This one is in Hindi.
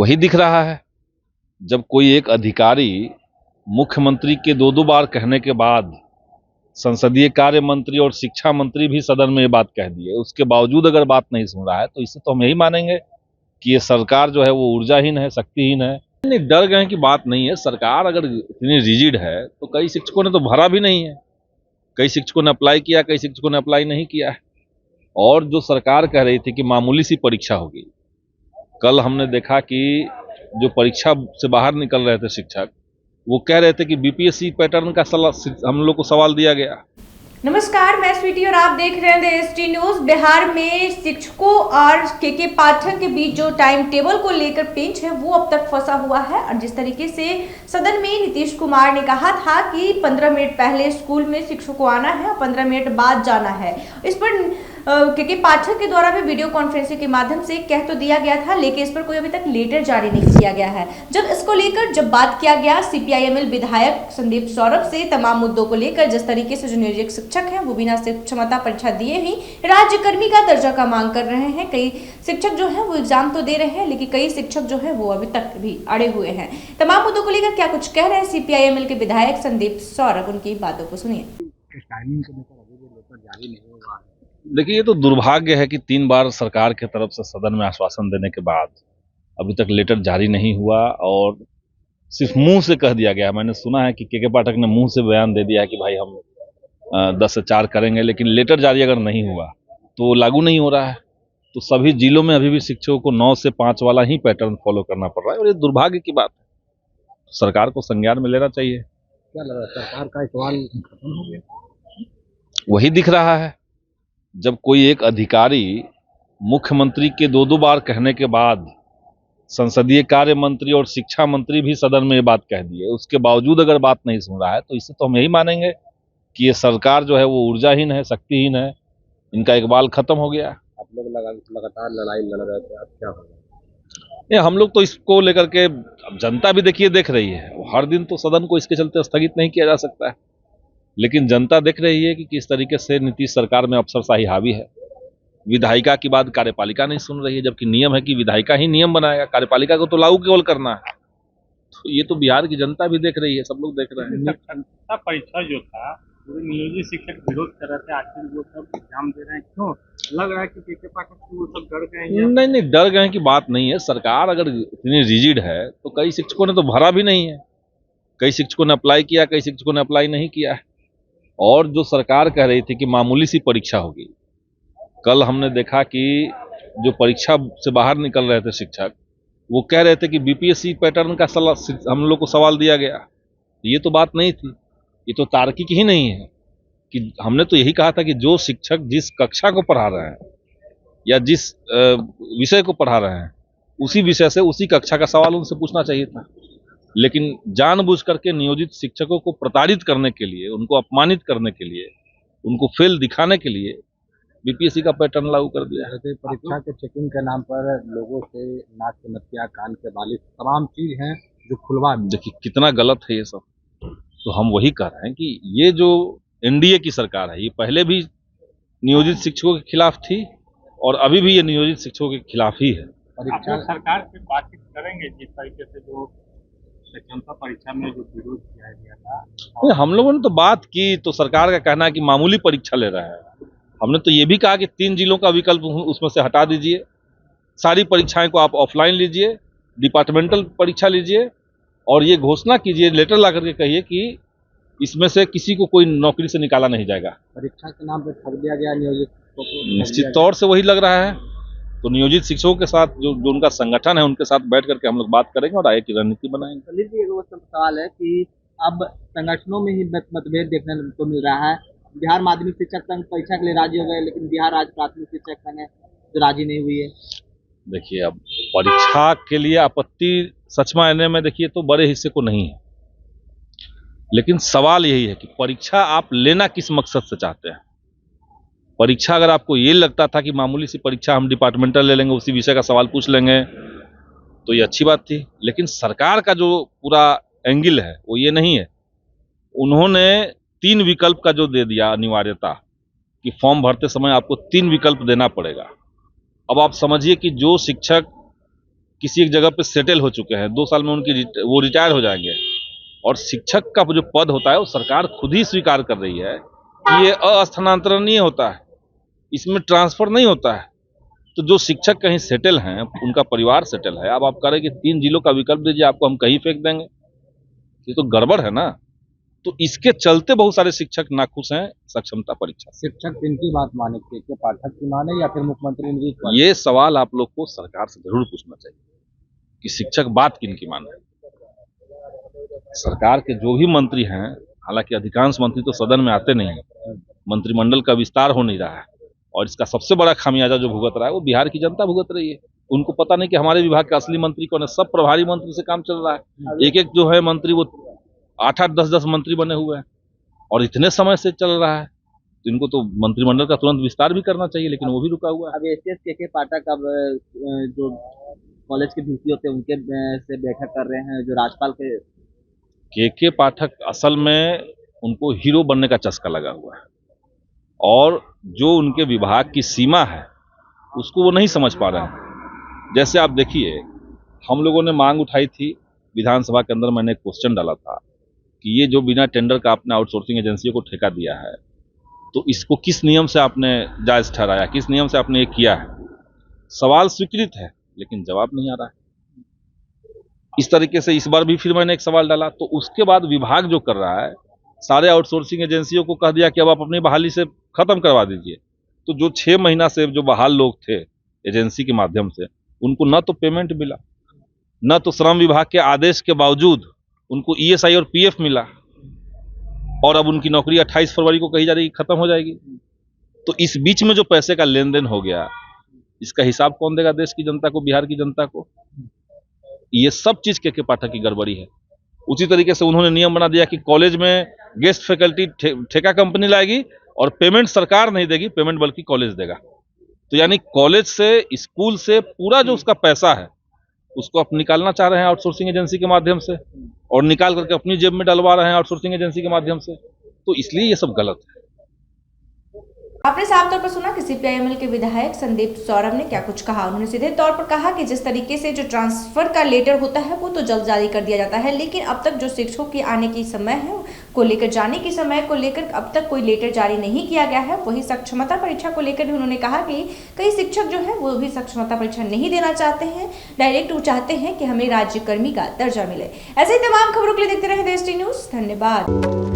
वही दिख रहा है। जब कोई एक अधिकारी मुख्यमंत्री के दो दो बार कहने के बाद संसदीय कार्य मंत्री और शिक्षा मंत्री भी सदन में ये बात कह दिए, उसके बावजूद अगर बात नहीं सुन रहा है तो इससे तो हम यही मानेंगे कि ये सरकार जो है वो ऊर्जाहीन है, शक्तिहीन है। नहीं, डर गए की बात नहीं है। सरकार अगर इतनी रिजिड है तो कई शिक्षकों ने तो भरा भी नहीं है, कई शिक्षकों ने अप्लाई किया, कई शिक्षकों ने अप्लाई नहीं किया है। और जो सरकार कह रही थी कि मामूली सी परीक्षा होगी, कल हमने देखा कि जो परीक्षा से बाहर निकल रहे थे शिक्षक, वो कह रहे थे कि बीपीएससी पैटर्न का हम लोग को सवाल दिया गया। नमस्कार, मैं स्वीटी और आप देख रहे हैं एसटी न्यूज। बिहार में शिक्षकों और के पाठक के बीच जो टाइम टेबल को लेकर पेंच है वो अब तक फंसा हुआ है। और जिस तरीके से सदन में नीतीश कुमार ने कहा था कि 15 मिनट पहले स्कूल में शिक्षकों को आना है और 15 मिनट बाद जाना है, इस पर के पाठक के द्वारा भी वीडियो कॉन्फ्रेंसिंग के माध्यम से कह तो दिया गया था, लेकिन इस पर कोई अभी तक लेटर जारी नहीं किया गया है। जब इसको लेकर जब बात किया गया सीपीआईएमएल विधायक संदीप सौरभ से तमाम मुद्दों को लेकर, जिस तरीके से जो नियोजित शिक्षक हैं वो बिना क्षमता परीक्षा दिए ही राज्यकर्मी का दर्जा का मांग कर रहे हैं। कई शिक्षक जो है वो एग्जाम तो दे रहे हैं, लेकिन कई शिक्षक जो है वो अभी तक भी अड़े हुए हैं। तमाम मुद्दों को लेकर क्या कुछ कह रहे हैं सीपीआईएमएल के विधायक संदीप सौरभ, उनकी बातों को सुनिए। देखिए, ये तो दुर्भाग्य है कि 3 बार सरकार की तरफ से सदन में आश्वासन देने के बाद अभी तक लेटर जारी नहीं हुआ और सिर्फ मुंह से कह दिया गया। मैंने सुना है कि के पाठक ने मुंह से बयान दे दिया कि भाई हम 10 से 4 करेंगे, लेकिन लेटर जारी अगर नहीं हुआ तो लागू नहीं हो रहा है। तो सभी जिलों में अभी भी शिक्षकों को 9 से 5 वाला ही पैटर्न फॉलो करना पड़ रहा है और ये दुर्भाग्य की बात है। सरकार को संज्ञान में लेना चाहिए। क्या लग रहा है, सरकार का सवाल खत्म हो गया? वही दिख रहा है। जब कोई एक अधिकारी मुख्यमंत्री के दो दो बार कहने के बाद संसदीय कार्य मंत्री और शिक्षा मंत्री भी सदन में ये बात कह दिए, उसके बावजूद अगर बात नहीं सुन रहा है तो इससे तो हम यही मानेंगे कि ये सरकार जो है वो ऊर्जाहीन है, शक्तिहीन है, इनका इकबाल खत्म हो गया। आप लोग लगातार लड़ाई लड़ रहे थे, अब क्या होगा? ये हम लोग तो इसको लेकर के, अब जनता भी देखिए देख रही है। हर दिन तो सदन को इसके चलते स्थगित नहीं किया जा सकता है, लेकिन जनता देख रही है कि किस तरीके से नीतीश सरकार में अफसरशाही हावी है। विधायिका की बात कार्यपालिका नहीं सुन रही है, जबकि नियम है कि विधायिका ही नियम बनाएगा, कार्यपालिका को तो लागू केवल करना है। तो ये तो बिहार की जनता भी देख रही है, सब लोग देख रहे हैं। क्षमता परीक्षा जो था, पूरे नियोजित शिक्षक विरोध कर रहे थे, आखिर वो सब एग्जाम दे रहे हैं, क्यों लग रहा है कि के पाठक वो सब डर गए हैं? नहीं, डर गए की बात नहीं है। सरकार अगर इतनी रिजिड है तो कई शिक्षकों ने तो भरा भी नहीं है, कई शिक्षकों ने अप्लाई किया, कई शिक्षकों ने अप्लाई नहीं किया है। और जो सरकार कह रही थी कि मामूली सी परीक्षा होगी, कल हमने देखा कि जो परीक्षा से बाहर निकल रहे थे शिक्षक, वो कह रहे थे कि बीपीएससी पैटर्न का हम लोग को सवाल दिया गया। ये तो बात नहीं थी, ये तो तार्किक ही नहीं है। कि हमने तो यही कहा था कि जो शिक्षक जिस कक्षा को पढ़ा रहे हैं या जिस विषय को पढ़ा रहे हैं, उसी विषय से उसी कक्षा का सवाल उनसे पूछना चाहिए था। लेकिन जानबूझ करके नियोजित शिक्षकों को प्रताड़ित करने के लिए, उनको अपमानित करने के लिए, उनको फेल दिखाने के लिए बीपीएससी का पैटर्न लागू कर दिया है। परीक्षा के चेकिंग के नाम पर लोगों से नाक के नथिया, कान के बाली, तमाम चीज हैं जो खुलवा। देखिए कितना गलत है ये सब। तो हम वही कह रहे हैं कि ये जो एनडीए की सरकार है, ये पहले भी नियोजित शिक्षकों के खिलाफ थी और अभी भी ये नियोजित शिक्षकों के खिलाफ ही है। परीक्षा सरकार से बातचीत करेंगे जिस तरीके से जो क्षमता परीक्षा में जो विरोध किया गया था? हम लोगों ने तो बात की, तो सरकार का कहना है कि मामूली परीक्षा ले रहा है। हमने तो ये भी कहा कि 3 जिलों का विकल्प उसमें से हटा दीजिए, सारी परीक्षाएं को आप ऑफलाइन लीजिए, डिपार्टमेंटल परीक्षा लीजिए और ये घोषणा कीजिए, लेटर ला करके कहिए कि इसमें से किसी को कोई नौकरी से निकाला नहीं जाएगा। परीक्षा के नाम पर ठग दिया गया नियोजित। निश्चित तौर से वही लग रहा है। तो नियोजित शिक्षकों के साथ जो उनका संगठन है, उनके साथ बैठ करके हम लोग बात करेंगे और आगे की रणनीति बनाएंगे। एक सवाल है कि अब संगठनों में ही मतभेद देखने को मिल रहा है। बिहार माध्यमिक शिक्षक संघ परीक्षा के लिए राजी हो गए, लेकिन बिहार राज्य प्राथमिक शिक्षक संघ है जो राजी नहीं हुई है। देखिए, अब परीक्षा के लिए आपत्ति सच मायने में देखिए तो बड़े हिस्से को नहीं है, लेकिन सवाल यही है कि परीक्षा आप लेना किस मकसद से चाहते हैं। परीक्षा अगर आपको ये लगता था कि मामूली सी परीक्षा हम डिपार्टमेंटल ले लेंगे, उसी विषय का सवाल पूछ लेंगे, तो ये अच्छी बात थी। लेकिन सरकार का जो पूरा एंगल है वो ये नहीं है। उन्होंने 3 विकल्प का जो दे दिया अनिवार्यता कि फॉर्म भरते समय आपको 3 विकल्प देना पड़ेगा। अब आप समझिए कि जो शिक्षक किसी एक जगह पे सेटल हो चुके हैं, 2 साल में वो रिटायर हो जाएंगे। और शिक्षक का जो पद होता है वो सरकार खुद ही स्वीकार कर रही है कि ये अस्थानांतरणीय होता है, इसमें ट्रांसफर नहीं होता है। तो जो शिक्षक कहीं सेटल हैं, उनका परिवार सेटल है, अब आप कह रहे हैं कि 3 जिलों का विकल्प दीजिए, आपको हम कहीं फेंक देंगे, ये तो गड़बड़ है ना। तो इसके चलते बहुत सारे शिक्षक नाखुश हैं सक्षमता परीक्षा से। शिक्षक किनकी बात माने, के पाठक की माने या फिर मुख्यमंत्री नीतीश कुमार? ये सवाल आप लोग को सरकार से जरूर पूछना चाहिए कि शिक्षक बात किनकी माने। सरकार के जो भी मंत्री हैं, हालांकि अधिकांश मंत्री तो सदन में आते नहीं है, मंत्रिमंडल का विस्तार हो नहीं रहा है, और इसका सबसे बड़ा खामियाजा जो भुगत रहा है वो बिहार की जनता भुगत रही है। उनको पता नहीं कि हमारे विभाग का असली मंत्री कौन है। सब प्रभारी मंत्री से काम चल रहा है, एक एक जो है मंत्री वो 8-8, 10-10 मंत्री बने हुए हैं और इतने समय से चल रहा है। तो इनको तो मंत्रिमंडल का तुरंत विस्तार भी करना चाहिए, लेकिन वो भी रुका हुआ है। अब एसएस के पाठक अब जो कॉलेज के वीसी होते हैं उनके से बैठक कर रहे हैं, जो राज्यपाल के पाठक असल में उनको हीरो बनने का चस्का लगा हुआ है, और जो उनके विभाग की सीमा है उसको वो नहीं समझ पा रहे हैं। जैसे आप देखिए, हम लोगों ने मांग उठाई थी विधानसभा के अंदर, मैंने एक क्वेश्चन डाला था कि ये जो बिना टेंडर का आपने आउटसोर्सिंग एजेंसियों को ठेका दिया है, तो इसको किस नियम से आपने जायज ठहराया, किस नियम से आपने ये किया है। सवाल स्वीकृत है लेकिन जवाब नहीं आ रहा है। इस तरीके से इस बार भी फिर मैंने एक सवाल डाला, तो उसके बाद विभाग जो कर रहा है, सारे आउटसोर्सिंग एजेंसियों को कह दिया कि अब आप अपनी बहाली से खत्म करवा दीजिए। तो जो 6 महीना से जो बहाल लोग थे एजेंसी के माध्यम से, उनको ना तो पेमेंट मिला, ना तो श्रम विभाग के आदेश के बावजूद उनको ईएसआई और पीएफ मिला, और अब उनकी नौकरी 28 फरवरी को कही जा रही है खत्म हो जाएगी। तो इस बीच में जो पैसे का लेन देन हो गया, इसका हिसाब कौन देगा देश की जनता को, बिहार की जनता को? ये सब चीज के पाठक की गड़बड़ी है। उसी तरीके से उन्होंने नियम बना दिया कि कॉलेज में गेस्ट फैकल्टी ठेका कंपनी लाएगी और पेमेंट सरकार नहीं देगी, पेमेंट बल्कि कॉलेज देगा। तो यानी कॉलेज से, स्कूल से पूरा जो उसका पैसा है उसको आप निकालना चाह रहे हैं आउटसोर्सिंग एजेंसी के माध्यम से, और निकाल करके अपनी जेब में डलवा रहे हैं आउटसोर्सिंग एजेंसी के माध्यम से। तो इसलिए ये सब गलत है। आपने साफ तौर पर सुना कि सीपीआईएमएल के विधायक संदीप सौरभ ने क्या कुछ कहा। उन्होंने सीधे तौर पर कहा कि जिस तरीके से जो ट्रांसफर का लेटर होता है वो तो जल्द जारी कर दिया जाता है, लेकिन अब तक जो शिक्षकों के आने की समय है को लेकर, जाने की समय को लेकर अब तक कोई लेटर जारी नहीं किया गया है। वही सक्षमता परीक्षा को लेकर भी उन्होंने कहा कि कई शिक्षक जो है वो भी सक्षमता परीक्षा नहीं देना चाहते हैं, डायरेक्ट वो चाहते हैं कि हमें राज्यकर्मी का दर्जा मिले। ऐसे ही तमाम खबरों के लिए देखते रहे देश टी न्यूज़। धन्यवाद।